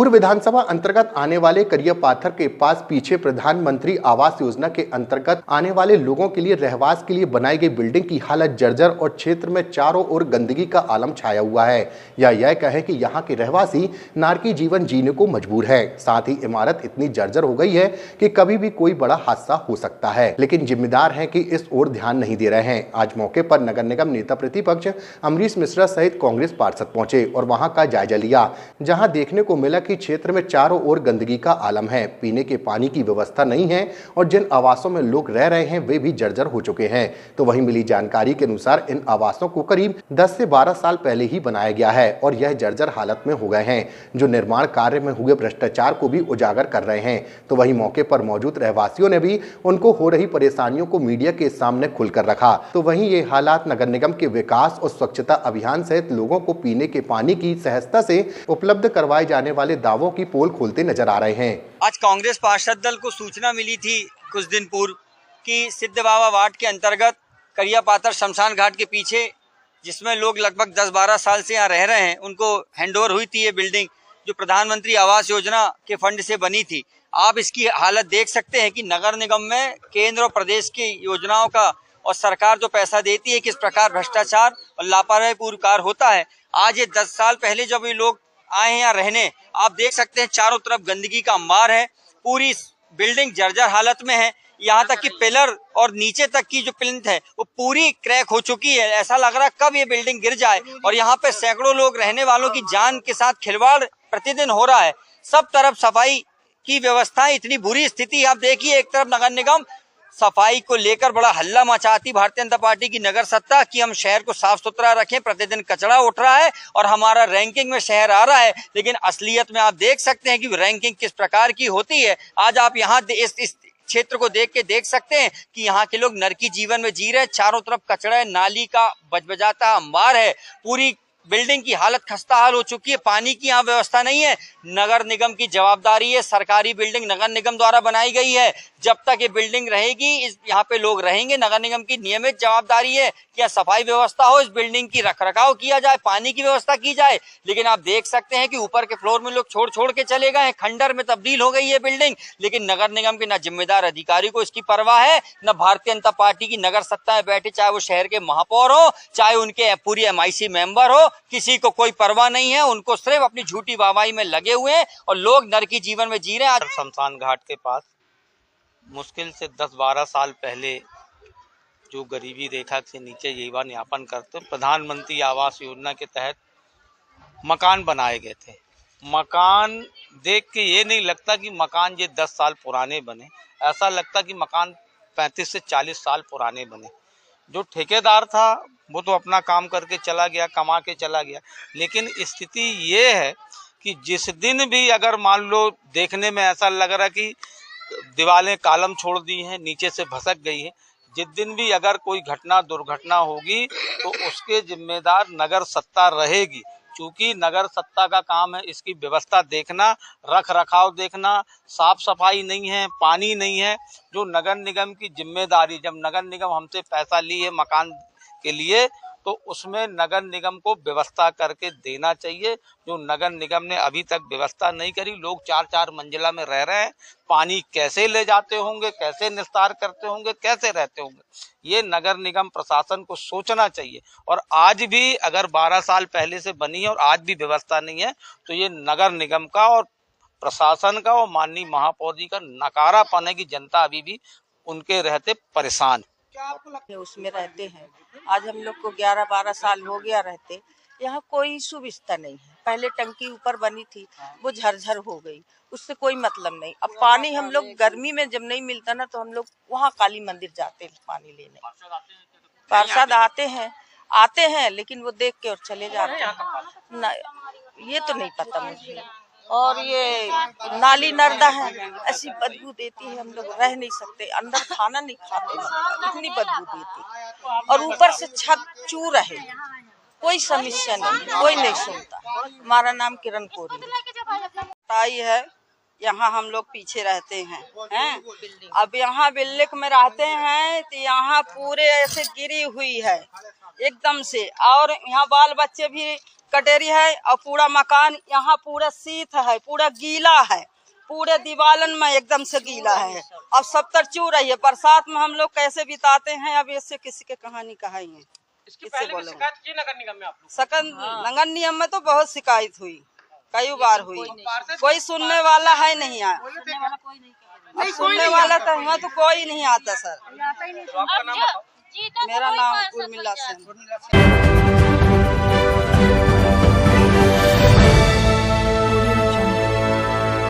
पूर्व विधानसभा अंतर्गत आने वाले करियापाथर के पास पीछे प्रधानमंत्री आवास योजना के अंतर्गत आने वाले लोगों के लिए रहवास के लिए बनाई गई बिल्डिंग की हालत जर्जर और क्षेत्र में चारों ओर गंदगी का आलम छाया हुआ है। यह कहें कि यहाँ के रहवासी नारकी जीवन जीने को मजबूर है। साथ ही इमारत इतनी जर्जर हो गई है कि कभी भी कोई बड़ा हादसा हो सकता है, लेकिन जिम्मेदार है कि इस ओर ध्यान नहीं दे रहे हैं। आज मौके पर नगर निगम नेता प्रतिपक्ष अमरीश मिश्रा सहित कांग्रेस पार्षद पहुंचे और वहां का जायजा लिया, जहां देखने को मिला कि क्षेत्र में चारों ओर गंदगी का आलम है, पीने के पानी की व्यवस्था नहीं है और जिन आवासों में लोग रह रहे हैं वे भी जर्जर हो चुके हैं। तो वहीं मिली जानकारी के अनुसार इन आवासों को करीब 10 से 12 साल पहले ही बनाया गया है और यह जर्जर हालत में हो गए हैं, जो निर्माण कार्य में हुए भ्रष्टाचार को भी उजागर कर रहे हैं। तो वहीं मौके पर मौजूद रहवासियों ने भी उनको हो रही परेशानियों को मीडिया के सामने खुलकर रखा। तो वहीं ये हालात नगर निगम के विकास और स्वच्छता अभियान सहित लोगों को पीने के पानी की सहजता से उपलब्ध करवाए जाने वाले दावों की पोल खोलते नजर आ रहे हैं। आज कांग्रेस पार्षद दल को सूचना मिली थी कुछ दिन पूर्व कि सिद्ध बाबा वार्ड के अंतर्गत करियापाथर शमशान घाट के पीछे, जिसमें लोग लगभग 10-12 साल से यहाँ रह रहे हैं, उनको हैंडओवर हुई थी ये बिल्डिंग जो प्रधानमंत्री आवास योजना के फंड से बनी थी। आप इसकी हालत देख सकते हैं कि नगर निगम में केंद्र और प्रदेश की योजनाओं का और सरकार जो पैसा देती है किस प्रकार भ्रष्टाचार और लापरवाही पूर्ण कार्य होता है। आज ये 10 साल पहले जब ये लोग आए हैं यहाँ रहने, आप देख सकते हैं चारों तरफ गंदगी का अंबार है, पूरी बिल्डिंग जर्जर हालत में है। यहाँ तक कि पिलर और नीचे तक की जो प्लिंथ है वो पूरी क्रैक हो चुकी है। ऐसा लग रहा है कब ये बिल्डिंग गिर जाए। और यहाँ पे सैकड़ों लोग रहने वालों की जान के साथ खिलवाड़ प्रतिदिन हो रहा है। सब तरफ सफाई की व्यवस्था, इतनी बुरी स्थिति। आप देखिए, एक तरफ नगर निगम सफाई को लेकर बड़ा हल्ला मचाती भारतीय जनता पार्टी की नगर सत्ता कि हम शहर को साफ सुथरा रखें, प्रतिदिन कचरा उठ रहा है और हमारा रैंकिंग में शहर आ रहा है, लेकिन असलियत में आप देख सकते हैं कि रैंकिंग किस प्रकार की होती है। आज आप यहाँ इस क्षेत्र को देख के देख सकते हैं कि यहाँ के लोग नरकी जीवन में जी रहे हैं। चारों तरफ कचरा है, नाली का बजबजाता अंबार है, पूरी बिल्डिंग की हालत खस्ता हाल हो चुकी है। पानी की यहाँ व्यवस्था नहीं है। नगर निगम की जवाबदारी है, सरकारी बिल्डिंग नगर निगम द्वारा बनाई गई है। जब तक ये बिल्डिंग रहेगी, यहाँ पे लोग रहेंगे। नगर निगम की नियमित जवाबदारी है कि यहाँ सफाई व्यवस्था हो, इस बिल्डिंग की रखरखाव किया जाए, पानी की व्यवस्था की जाए। लेकिन आप देख सकते हैं कि ऊपर के फ्लोर में लोग छोड़ के चले गए हैं, खंडर में तब्दील हो गई है बिल्डिंग। लेकिन नगर निगम के न जिम्मेदार अधिकारी को इसकी परवाह है, न भारतीय जनता पार्टी की नगर सत्ता में बैठे, चाहे वो शहर के महापौर हो, चाहे उनके पूरी MIC मेंबर हो, किसी को कोई परवाह नहीं है। उनको सिर्फ अपनी झूठी वाहवाही में लगे हुए हैं और लोग नरकी जीवन में जी रहे हैं। शमशान घाट के पास मुश्किल से 10-12 साल पहले जो गरीबी रेखा से नीचे जीवन यापन करते, प्रधानमंत्री आवास योजना के तहत मकान बनाए गए थे। मकान देख के ये नहीं लगता कि मकान ये 10 साल पुराने बने, ऐसा लगता कि मकान 35 से 40 साल पुराने बने। जो ठेकेदार था वो तो अपना काम करके चला गया, कमा के चला गया। लेकिन स्थिति ये है कि जिस दिन भी अगर मान लो देखने में ऐसा लग रहा कि दीवारें कालम छोड़ दी हैं, नीचे से भसक गई है, जिस दिन भी अगर कोई घटना दुर्घटना होगी तो उसके जिम्मेदार नगर सत्ता रहेगी। चूंकि नगर सत्ता का काम है इसकी व्यवस्था देखना, रख रखाव देखना। साफ सफाई नहीं है, पानी नहीं है, जो नगर निगम की जिम्मेदारी। जब नगर निगम हमसे पैसा लिए मकान के लिए तो उसमें नगर निगम को व्यवस्था करके देना चाहिए, जो नगर निगम ने अभी तक व्यवस्था नहीं करी। लोग 4-4 मंजिला में रह रहे हैं, पानी कैसे ले जाते होंगे, कैसे निस्तार करते होंगे, कैसे रहते होंगे, ये नगर निगम प्रशासन को सोचना चाहिए। और आज भी अगर 12 साल पहले से बनी है और आज भी व्यवस्था नहीं है तो ये नगर निगम का और प्रशासन का और माननीय महापौर जी का नकारापन है कि जनता अभी भी उनके रहते परेशान है। उसमें रहते हैं, आज हम लोग को 11-12 साल हो गया रहते। यहाँ कोई सुविधा नहीं है। पहले टंकी ऊपर बनी थी, वो झरझर हो गई, उससे कोई मतलब नहीं। अब पानी हम लोग गर्मी में जब नहीं मिलता ना तो हम लोग वहाँ काली मंदिर जाते हैं पानी लेने। पार्षद आते हैं लेकिन वो देख के और चले जाते हैं ना, ये तो नहीं पता मुझे। और ये नाली नर्दा है, ऐसी बदबू देती है, हम लोग रह नहीं सकते, अंदर खाना नहीं खाते, इतनी बदबू देती। और ऊपर से छत चूर है, कोई समस्या नहीं, कोई नहीं सुनता। हमारा नाम किरण कोरी है। यहाँ हम लोग पीछे रहते हैं। अब यहाँ बिल्डिंग में रहते हैं तो यहाँ पूरे ऐसे गिरी हुई है, एकदम से। और यहाँ बाल बच्चे भी कटेरी है और पूरा मकान यहाँ पूरा शीत है, पूरा गीला है, पूरे दीवालन में एकदम से गीला है। अब सब तर चू रही है। बरसात में हम लोग कैसे बिताते हैं, अब इससे किसी के कहानी कहानी है। इसकी पहले भी शिकायत की नगर निगम में आप लोग? नगर निगम में तो बहुत शिकायत हुई, कई बार हुई, कोई सुनने वाला है नहीं है। अब सुनने वाला तो यहाँ तो कोई नहीं आता सर। तो आपका नाम बताओ। मेरा नाम उर्मिला सिंह।